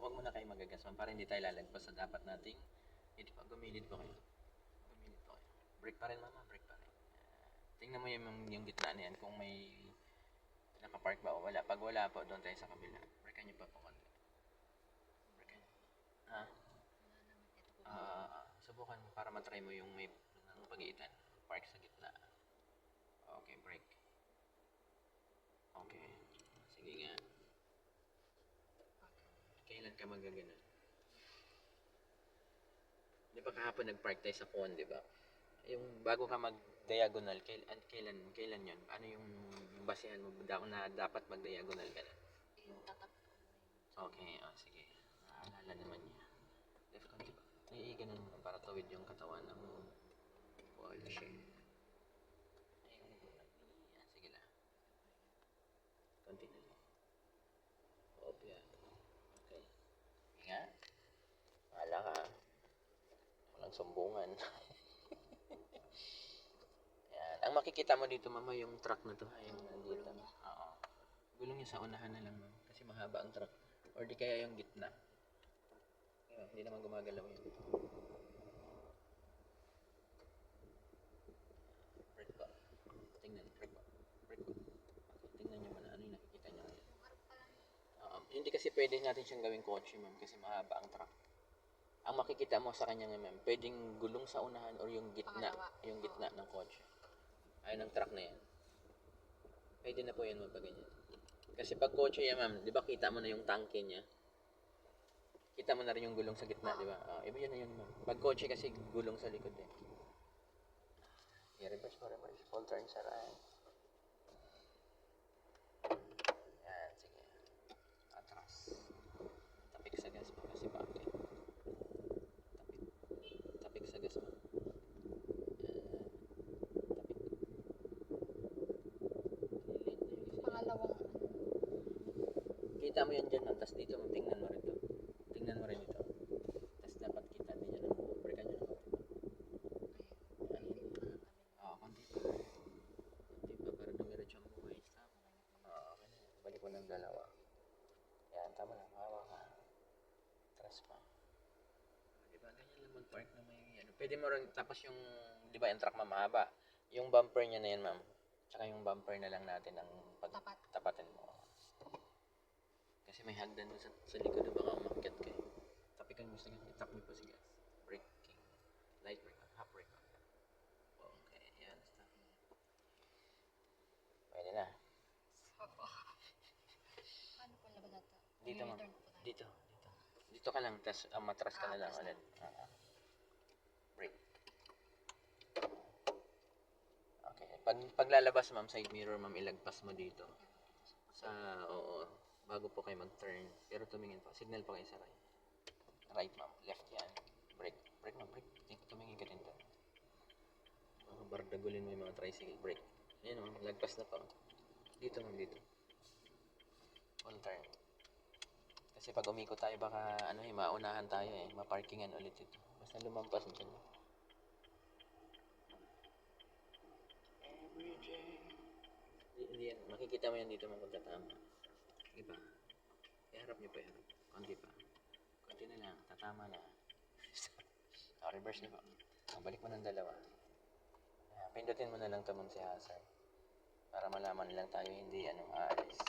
Huwag mo na kayo magagas, ma'am, para hindi tayo lalagpas sa dapat nating, hindi pa, gumilid po kayo. Gumilid po kayo. Break pa rin, mama, break pa rin. Tingnan mo yung gitna na yan, kung may nakapark ba o wala. Pag wala po, doon tayo sa kabila. Breakan nyo pa po konti. Breakan nyo. Ha? Subukan mo para matry mo yung may pagitan. Park sa gitna. Okay, break. Okay. Sige nga. Kailan ka magagano? Di ba kahapon nag-park tayo sa phone, di ba? Yung bago ka mag-diagonal, kailan yun? Ano yung basehan mo na dapat mag-diagonal ka na? Yung tatak. Okay, sige. Naalala naman niya. Left konti ba? Ganun mo para tawid yung katawan ng wall siya. Sige lang. Konti na lang. Opya. Okay. Ingat. Wala ka. Walang sumbungan. Yan. Ang makikita mo dito, mama, yung truck na to. Yung nandito. Oo. Gulong niya sa unahan na lang, ma'am. Kasi mahaba ang truck. Or di kaya yung gitna. Hindi naman gumagalaw yun. Brake pa. Tingnan, brake pa. Brake pa. Okay, tingnan nyo muna ano yung nakikita nyo ngayon. Hindi kasi pwede natin siyang gawing kotse, ma'am, kasi mahaba ang truck. Ang makikita mo sa kanya ngayon, ma'am, pwedeng gulong sa unahan or yung gitna. Yung gitna ng kotse. Ayun ang truck na yan. Pwede na po yan, ma'am, pag ganyan. Kasi pag kotse yan, ma'am, di ba kita mo na yung tangke niya? Kita mo na rin yung gulong sa gitna, di ba? Iba yun na yun, ma'am. Pag kotse kasi gulong sa likod eh. I-reverse mo, reverse. Full turn sa right. Yan, sige. Atras. Tapik sa gas mo kasi bakit? Tapik sa gas mo. Pangalawang Kita mo yan dyan, ma'am. Tapos dito, ma'am, tingnan mo rin to. Tingnan mo rin ito. Tapos dapat kita din yan. Breakan nyo ng konti. Konti pa. Konti pa para dumiretso ang buhay. Stop. Okay na. Balik mo ng dalawa. Yan, tama lang. Hawa ka. Tras pa. Diba, ganyan lang mag-park na may ano. Pwede mo rin, tapos yung, di ba, yung truck mahaba. Yung bumper niya na yan, ma'am. Tsaka yung bumper na lang natin ang tapatin mo. Kasi may hagdan mo sa likod na baka umakyat kayo. Tapikan mo sa gas. Itap mo pa si gas. Braking. Light brake. Half brake. Okay. Yan. Stop. Pwede na. Paano po laban natin? Dito, ma'am. Dito. Dito ka lang. Tapos matras ka na lang ulit. Brake. Okay. Pag lalabas, ma'am, side mirror, ma'am, ilagpas mo dito. Oo. Bago po kayo mag-turn. Pero tumingin pa. Signal pa kayo sa right. Right, ma'am. Left yan. Brake. Brake, ma'am. Brake. Tumingin ka din doon. Bardagulin mo yung mga tricycle. Brake. Ayan, ma'am. Lagpas na pa. Dito, ma'am. Dito. Full turn. Kasi pag umikot tayo, baka maunahan tayo eh. Maparkingan ulit ito. Basta lumampas dyan. Hindi yan. Makikita mo yan dito, ma'am, kung tatama. Sige pa. Iharap nyo pa yan. Konti pa. Konti na lang. Tatama na. Reverse nyo pa. Balik mo ng dalawa. Pindutin mo na lang ito, ma'am, si hazard. Para malaman lang tayo hindi aalis.